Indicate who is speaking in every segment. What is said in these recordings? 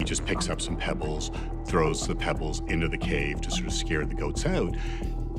Speaker 1: just picks up some pebbles, throws the pebbles into the cave to sort of scare the goats out.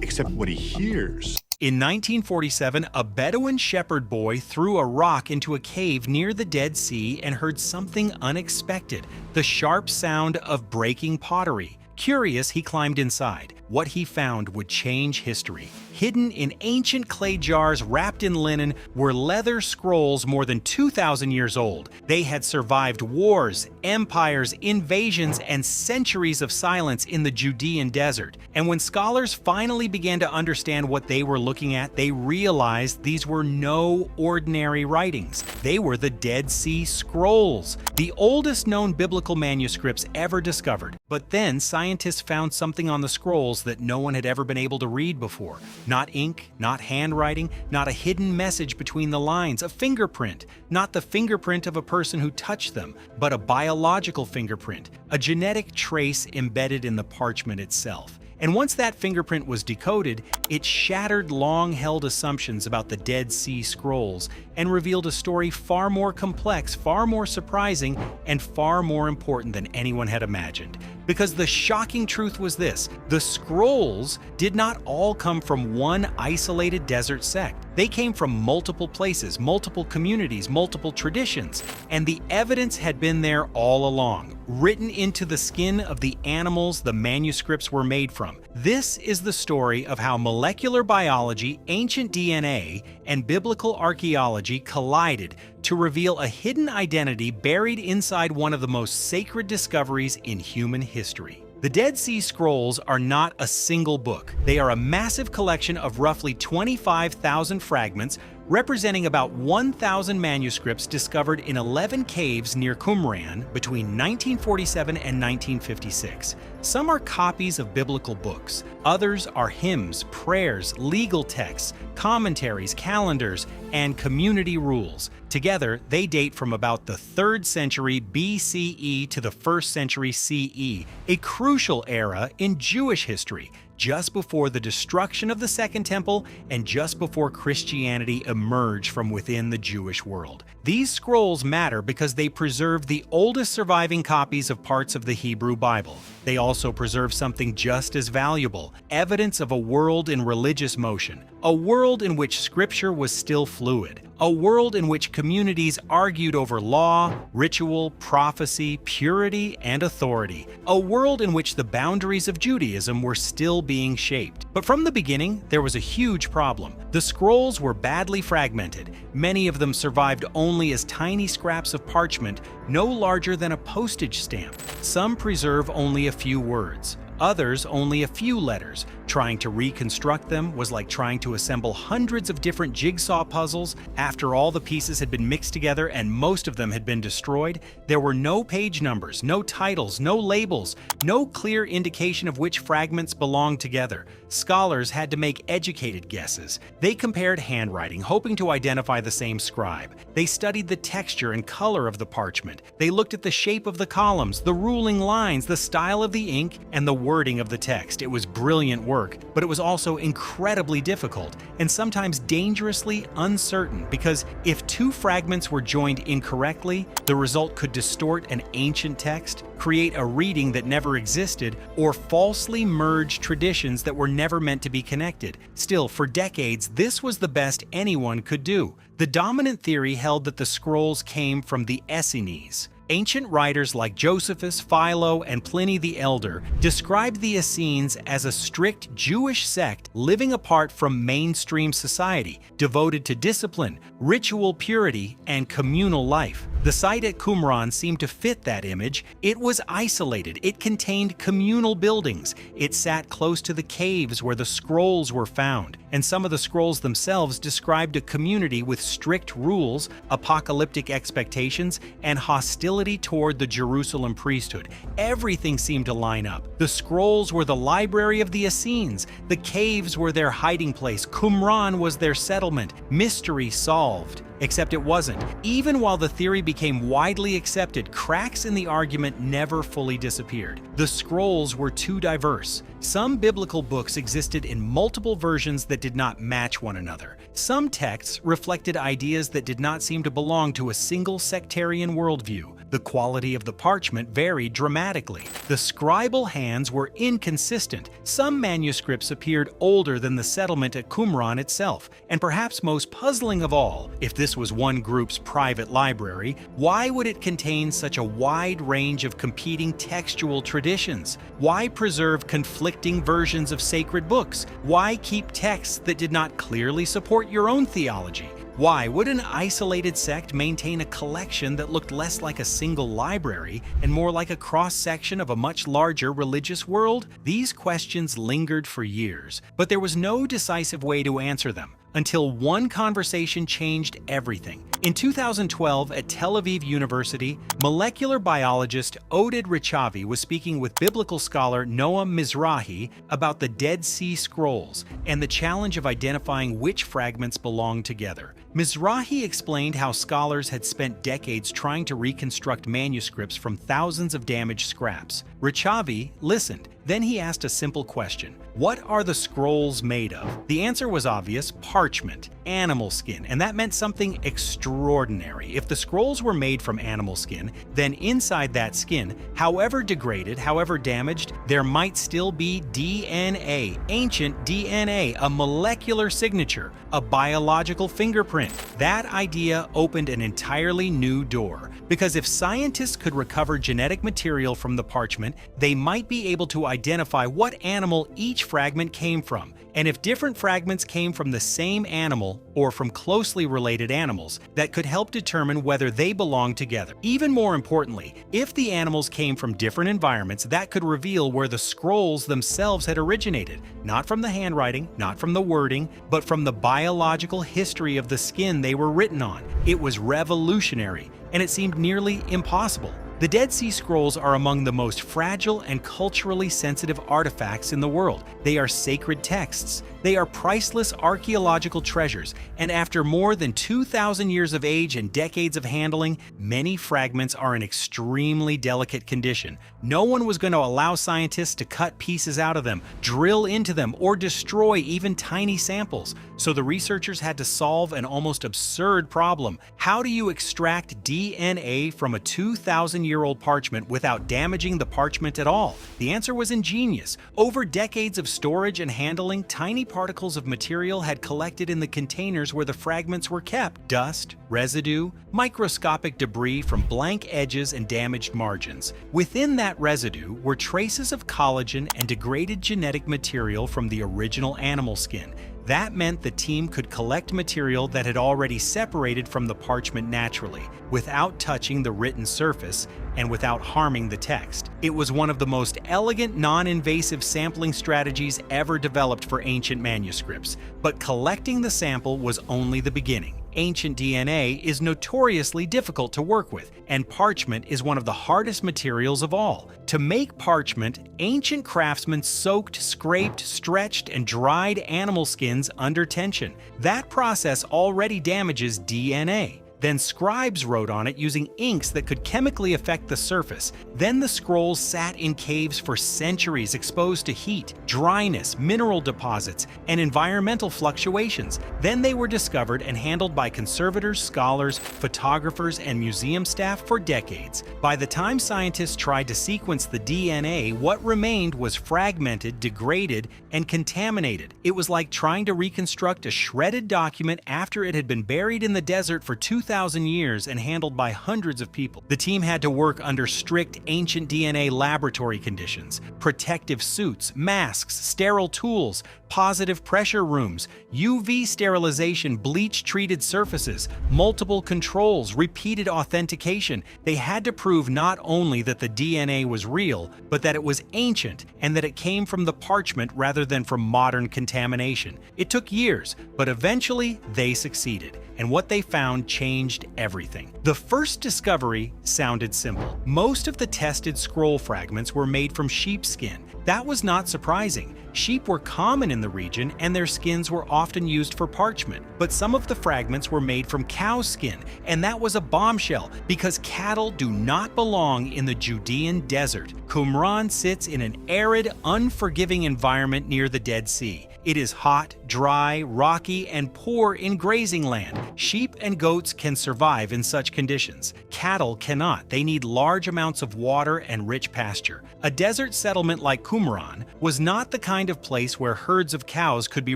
Speaker 1: Except what he hears.
Speaker 2: In 1947, a Bedouin shepherd boy threw a rock into a cave near the Dead Sea and heard something unexpected, the sharp sound of breaking pottery. Curious, he climbed inside. What he found would change history. Hidden in ancient clay jars wrapped in linen were leather scrolls more than 2,000 years old. They had survived wars, empires, invasions, and centuries of silence in the Judean desert. And when scholars finally began to understand what they were looking at, they realized these were no ordinary writings. They were the Dead Sea Scrolls, the oldest known biblical manuscripts ever discovered. But then scientists found something on the scrolls that no one had ever been able to read before. Not ink, not handwriting, not a hidden message between the lines, a fingerprint. Not the fingerprint of a person who touched them, but a biological fingerprint, a genetic trace embedded in the parchment itself. And once that fingerprint was decoded, it shattered long-held assumptions about the Dead Sea Scrolls and revealed a story far more complex, far more surprising, and far more important than anyone had imagined. Because the shocking truth was this: the scrolls did not all come from one isolated desert sect. They came from multiple places, multiple communities, multiple traditions. And the evidence had been there all along, written into the skin of the animals the manuscripts were made from. This is the story of how molecular biology, ancient DNA, and biblical archaeology collided to reveal a hidden identity buried inside one of the most sacred discoveries in human history. The Dead Sea Scrolls are not a single book. They are a massive collection of roughly 25,000 fragments representing about 1,000 manuscripts discovered in 11 caves near Qumran between 1947 and 1956. Some are copies of biblical books. Others are hymns, prayers, legal texts, commentaries, calendars, and community rules. Together, they date from about the 3rd century BCE to the 1st century CE, a crucial era in Jewish history, just before the destruction of the Second Temple and just before Christianity emerged from within the Jewish world. These scrolls matter because they preserve the oldest surviving copies of parts of the Hebrew Bible. They also preserve something just as valuable: evidence of a world in religious motion, a world in which scripture was still fluid, a world in which communities argued over law, ritual, prophecy, purity, and authority, a world in which the boundaries of Judaism were still being shaped. But from the beginning, there was a huge problem. The scrolls were badly fragmented. Many of them survived only as tiny scraps of parchment, no larger than a postage stamp. Some preserve only a few words. Others only a few letters. Trying to reconstruct them was like trying to assemble hundreds of different jigsaw puzzles. After all the pieces had been mixed together and most of them had been destroyed, there were no page numbers, no titles, no labels, no clear indication of which fragments belonged together. Scholars had to make educated guesses. They compared handwriting, hoping to identify the same scribe. They studied the texture and color of the parchment. They looked at the shape of the columns, the ruling lines, the style of the ink, and the wording of the text. It was brilliant work, but it was also incredibly difficult and sometimes dangerously uncertain, because if two fragments were joined incorrectly, the result could distort an ancient text, create a reading that never existed, or falsely merge traditions that were never meant to be connected. Still, for decades, this was the best anyone could do. The dominant theory held that the scrolls came from the Essenes. Ancient writers like Josephus, Philo, and Pliny the Elder described the Essenes as a strict Jewish sect living apart from mainstream society, devoted to discipline, ritual purity, and communal life. The site at Qumran seemed to fit that image. It was isolated, it contained communal buildings, it sat close to the caves where the scrolls were found, and some of the scrolls themselves described a community with strict rules, apocalyptic expectations, and hostility toward the Jerusalem priesthood. Everything seemed to line up. The scrolls were the library of the Essenes, the caves were their hiding place, Qumran was their settlement. Mystery solved. Except it wasn't. Even while the theory became widely accepted, cracks in the argument never fully disappeared. The scrolls were too diverse. Some biblical books existed in multiple versions that did not match one another. Some texts reflected ideas that did not seem to belong to a single sectarian worldview. The quality of the parchment varied dramatically. The scribal hands were inconsistent. Some manuscripts appeared older than the settlement at Qumran itself. And perhaps most puzzling of all, if this was one group's private library, why would it contain such a wide range of competing textual traditions? Why preserve conflicting versions of sacred books? Why keep texts that did not clearly support your own theology? Why would an isolated sect maintain a collection that looked less like a single library and more like a cross-section of a much larger religious world? These questions lingered for years, but there was no decisive way to answer them, until one conversation changed everything. In 2012, at Tel Aviv University, molecular biologist Oded Richavi was speaking with biblical scholar Noam Mizrahi about the Dead Sea Scrolls and the challenge of identifying which fragments belong together. Mizrahi explained how scholars had spent decades trying to reconstruct manuscripts from thousands of damaged scraps. Richavi listened. Then he asked a simple question. What are the scrolls made of? The answer was obvious: parchment, animal skin, and that meant something extraordinary. If the scrolls were made from animal skin, then inside that skin, however degraded, however damaged, there might still be DNA, ancient DNA, a molecular signature, a biological fingerprint. That idea opened an entirely new door, because if scientists could recover genetic material from the parchment, they might be able to identify what animal each fragment came from. And if different fragments came from the same animal or from closely related animals, that could help determine whether they belong together. Even more importantly, if the animals came from different environments, that could reveal where the scrolls themselves had originated, not from the handwriting, not from the wording, but from the biological history of the skin they were written on. It was revolutionary, and it seemed nearly impossible. The Dead Sea Scrolls are among the most fragile and culturally sensitive artifacts in the world. They are sacred texts. They are priceless archaeological treasures, and after more than 2,000 years of age and decades of handling, many fragments are in extremely delicate condition. No one was going to allow scientists to cut pieces out of them, drill into them, or destroy even tiny samples. So the researchers had to solve an almost absurd problem. How do you extract DNA from a 2,000-year-old parchment without damaging the parchment at all? The answer was ingenious. Over decades of storage and handling, tiny particles of material had collected in the containers where the fragments were kept. Dust, residue, microscopic debris from blank edges and damaged margins. Within that residue were traces of collagen and degraded genetic material from the original animal skin. That meant the team could collect material that had already separated from the parchment naturally, without touching the written surface and without harming the text. It was one of the most elegant, non-invasive sampling strategies ever developed for ancient manuscripts. But collecting the sample was only the beginning. Ancient DNA is notoriously difficult to work with, and parchment is one of the hardest materials of all. To make parchment, ancient craftsmen soaked, scraped, stretched, and dried animal skins under tension. That process already damages DNA. Then scribes wrote on it using inks that could chemically affect the surface. Then the scrolls sat in caves for centuries, exposed to heat, dryness, mineral deposits, and environmental fluctuations. Then they were discovered and handled by conservators, scholars, photographers, and museum staff for decades. By the time scientists tried to sequence the DNA, what remained was fragmented, degraded, and contaminated. It was like trying to reconstruct a shredded document after it had been buried in the desert for 2,000 years and handled by hundreds of people. The team had to work under strict ancient DNA laboratory conditions, protective suits, masks, sterile tools, positive pressure rooms, UV sterilization, bleach-treated surfaces, multiple controls, repeated authentication. They had to prove not only that the DNA was real, but that it was ancient and that it came from the parchment rather than from modern contamination. It took years, but eventually they succeeded, and what they found changed everything. The first discovery sounded simple. Most of the tested scroll fragments were made from sheepskin. That was not surprising. Sheep were common in the region and their skins were often used for parchment. But some of the fragments were made from cow skin, and that was a bombshell because cattle do not belong in the Judean desert. Qumran sits in an arid, unforgiving environment near the Dead Sea. It is hot, dry, rocky, and poor in grazing land. Sheep and goats can survive in such conditions. Cattle cannot. They need large amounts of water and rich pasture. A desert settlement like Qumran was not the kind of place where herds of cows could be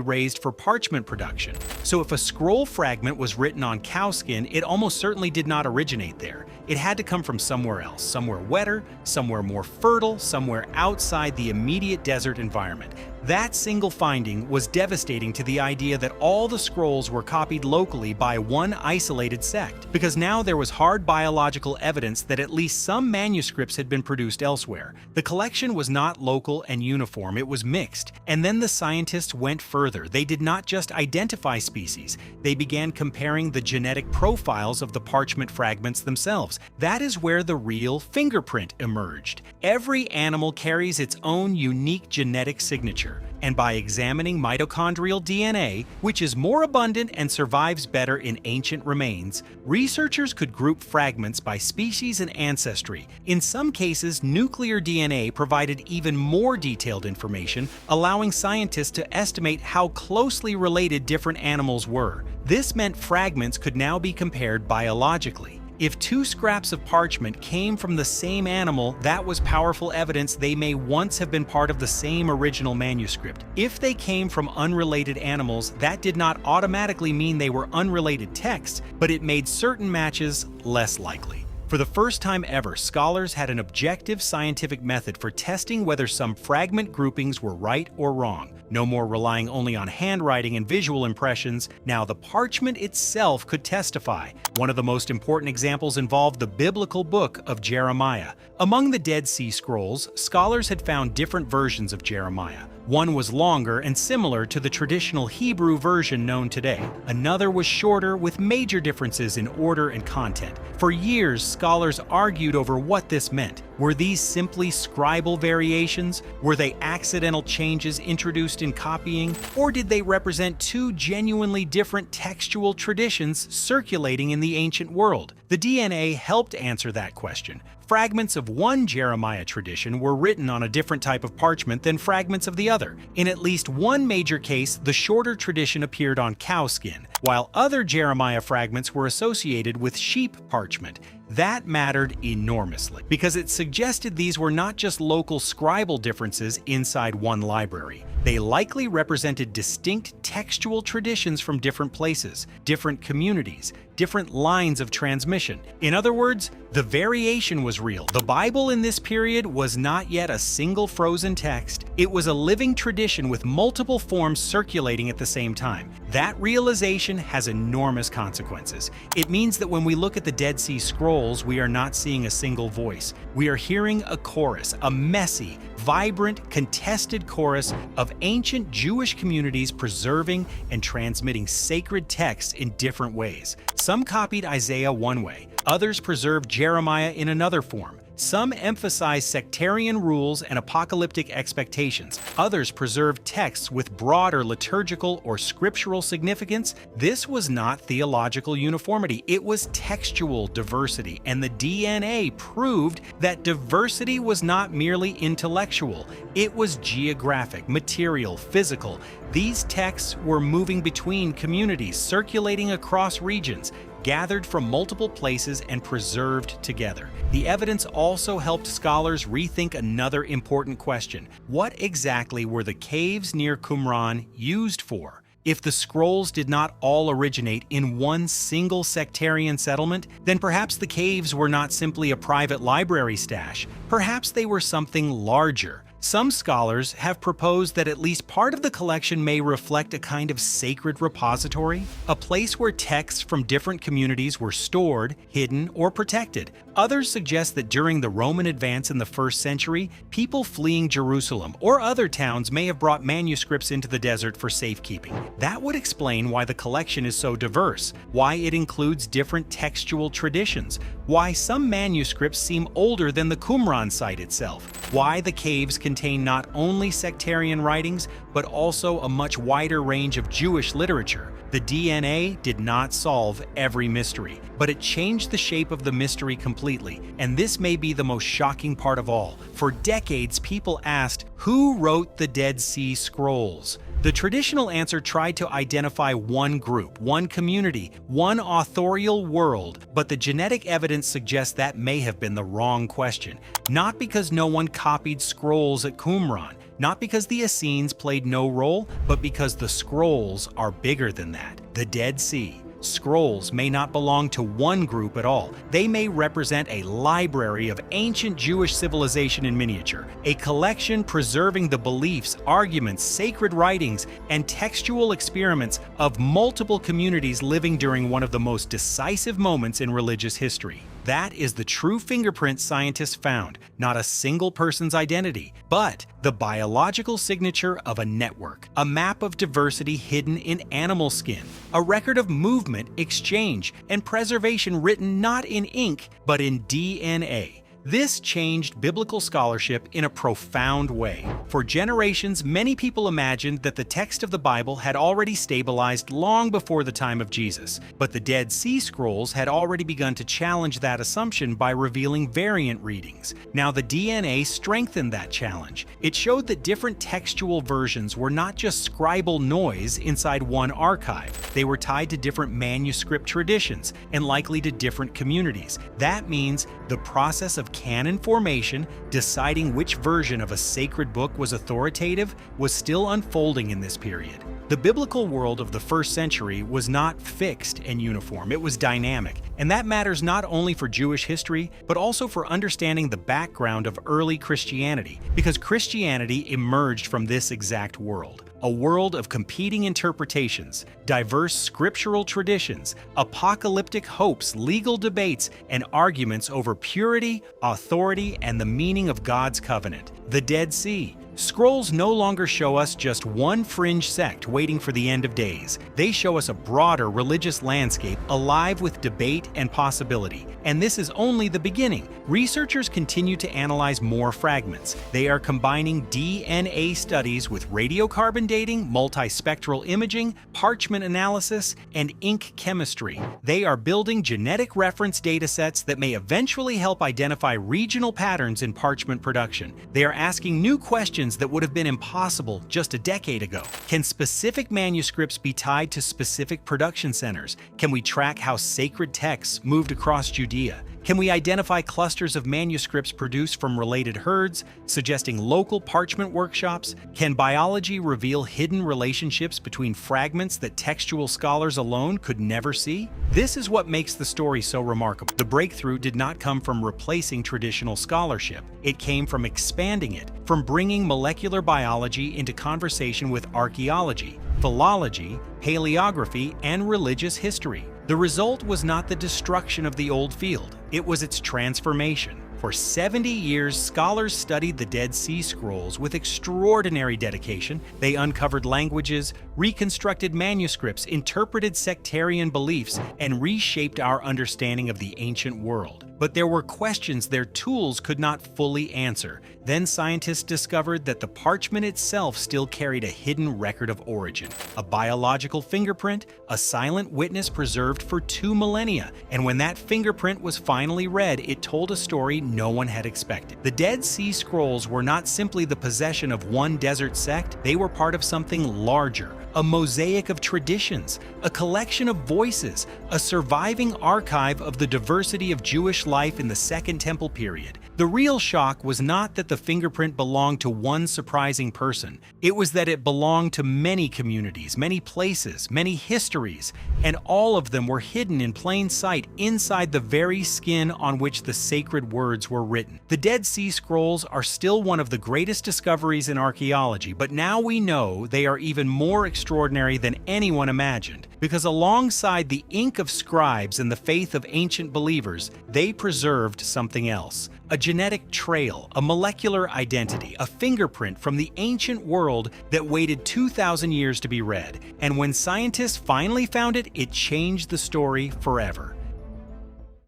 Speaker 2: raised for parchment production. So if a scroll fragment was written on cowskin, it almost certainly did not originate there. It had to come from somewhere else, somewhere wetter, somewhere more fertile, somewhere outside the immediate desert environment. That single finding was devastating to the idea that all the scrolls were copied locally by one isolated sect, because now there was hard biological evidence that at least some manuscripts had been produced elsewhere. The collection was not local and uniform, it was mixed. And then the scientists went further. They did not just identify species, they began comparing the genetic profiles of the parchment fragments themselves. That is where the real fingerprint emerged. Every animal carries its own unique genetic signature. And by examining mitochondrial DNA, which is more abundant and survives better in ancient remains, researchers could group fragments by species and ancestry. In some cases, nuclear DNA provided even more detailed information, allowing scientists to estimate how closely related different animals were. This meant fragments could now be compared biologically. If two scraps of parchment came from the same animal, that was powerful evidence they may once have been part of the same original manuscript. If they came from unrelated animals, that did not automatically mean they were unrelated texts, but it made certain matches less likely. For the first time ever, scholars had an objective scientific method for testing whether some fragment groupings were right or wrong. No more relying only on handwriting and visual impressions, now the parchment itself could testify. One of the most important examples involved the biblical book of Jeremiah. Among the Dead Sea Scrolls, scholars had found different versions of Jeremiah. One was longer and similar to the traditional Hebrew version known today. Another was shorter with major differences in order and content. For years, scholars argued over what this meant. Were these simply scribal variations? Were they accidental changes introduced in copying? Or did they represent two genuinely different textual traditions circulating in the ancient world? The DNA helped answer that question. Fragments of one Jeremiah tradition were written on a different type of parchment than fragments of the other. In at least one major case, the shorter tradition appeared on cowskin, while other Jeremiah fragments were associated with sheep parchment. That mattered enormously, because it suggested these were not just local scribal differences inside one library. They likely represented distinct textual traditions from different places, different communities, different lines of transmission. In other words, the variation was real. The Bible in this period was not yet a single frozen text. It was a living tradition with multiple forms circulating at the same time. That realization has enormous consequences. It means that when we look at the Dead Sea Scrolls, we are not seeing a single voice. We are hearing a chorus, a messy, vibrant, contested chorus of ancient Jewish communities preserving and transmitting sacred texts in different ways. Some copied Isaiah one way, others preserved Jeremiah in another form. Some emphasized sectarian rules and apocalyptic expectations. Others preserved texts with broader liturgical or scriptural significance. This was not theological uniformity, it was textual diversity, and the DNA proved that diversity was not merely intellectual, it was geographic, material, physical. These texts were moving between communities, circulating across regions, gathered from multiple places and preserved together. The evidence also helped scholars rethink another important question. What exactly were the caves near Qumran used for? If the scrolls did not all originate in one single sectarian settlement, then perhaps the caves were not simply a private library stash. Perhaps they were something larger. Some scholars have proposed that at least part of the collection may reflect a kind of sacred repository, a place where texts from different communities were stored, hidden, or protected. Others suggest that during the Roman advance in the 1st century, people fleeing Jerusalem or other towns may have brought manuscripts into the desert for safekeeping. That would explain why the collection is so diverse, why it includes different textual traditions, why some manuscripts seem older than the Qumran site itself, why the caves contain not only sectarian writings, but also a much wider range of Jewish literature. The DNA did not solve every mystery, but it changed the shape of the mystery completely, and this may be the most shocking part of all. For decades, people asked, who wrote the Dead Sea Scrolls? The traditional answer tried to identify one group, one community, one authorial world, but the genetic evidence suggests that may have been the wrong question. Not because no one copied scrolls at Qumran, not because the Essenes played no role, but because the scrolls are bigger than that. The Dead Sea. Scrolls may not belong to one group at all. They may represent a library of ancient Jewish civilization in miniature, a collection preserving the beliefs, arguments, sacred writings, and textual experiments of multiple communities living during one of the most decisive moments in religious history. That is the true fingerprint scientists found, not a single person's identity, but the biological signature of a network, a map of diversity hidden in animal skin, a record of movement, exchange, and preservation written not in ink, but in DNA. This changed biblical scholarship in a profound way. For generations, many people imagined that the text of the Bible had already stabilized long before the time of Jesus, but the Dead Sea Scrolls had already begun to challenge that assumption by revealing variant readings. Now, the DNA strengthened that challenge. It showed that different textual versions were not just scribal noise inside one archive. They were tied to different manuscript traditions and likely to different communities. That means the process of canon formation, deciding which version of a sacred book was authoritative, was still unfolding in this period. The biblical world of the first century was not fixed and uniform, it was dynamic. And that matters not only for Jewish history, but also for understanding the background of early Christianity, because Christianity emerged from this exact world. A world of competing interpretations, diverse scriptural traditions, apocalyptic hopes, legal debates, and arguments over purity, authority, and the meaning of God's covenant. The Dead Sea. Scrolls no longer show us just one fringe sect waiting for the end of days. They show us a broader religious landscape alive with debate and possibility. And this is only the beginning. Researchers continue to analyze more fragments. They are combining DNA studies with radiocarbon dating, multispectral imaging, parchment analysis, and ink chemistry. They are building genetic reference datasets that may eventually help identify regional patterns in parchment production. They are asking new questions that would have been impossible just a decade ago. Can specific manuscripts be tied to specific production centers? Can we track how sacred texts moved across Judea? Can we identify clusters of manuscripts produced from related herds, suggesting local parchment workshops? Can biology reveal hidden relationships between fragments that textual scholars alone could never see? This is what makes the story so remarkable. The breakthrough did not come from replacing traditional scholarship. It came from expanding it, from bringing molecular biology into conversation with archaeology, philology, paleography, and religious history. The result was not the destruction of the old field, it was its transformation. For 70 years, scholars studied the Dead Sea Scrolls with extraordinary dedication. They uncovered languages, reconstructed manuscripts, interpreted sectarian beliefs, and reshaped our understanding of the ancient world. But there were questions their tools could not fully answer. Then scientists discovered that the parchment itself still carried a hidden record of origin, a biological fingerprint, a silent witness preserved for 2 millennia. And when that fingerprint was finally read, it told a story no one had expected. The Dead Sea Scrolls were not simply the possession of one desert sect, they were part of something larger. A mosaic of traditions, a collection of voices, a surviving archive of the diversity of Jewish life in the Second Temple period. The real shock was not that the fingerprint belonged to one surprising person. It was that it belonged to many communities, many places, many histories, and all of them were hidden in plain sight inside the very skin on which the sacred words were written. The Dead Sea Scrolls are still one of the greatest discoveries in archaeology, but now we know they are even more extraordinary than anyone imagined, because alongside the ink of scribes and the faith of ancient believers, they preserved something else. A genetic trail, a molecular identity, a fingerprint from the ancient world that waited 2,000 years to be read. And when scientists finally found it, it changed the story forever.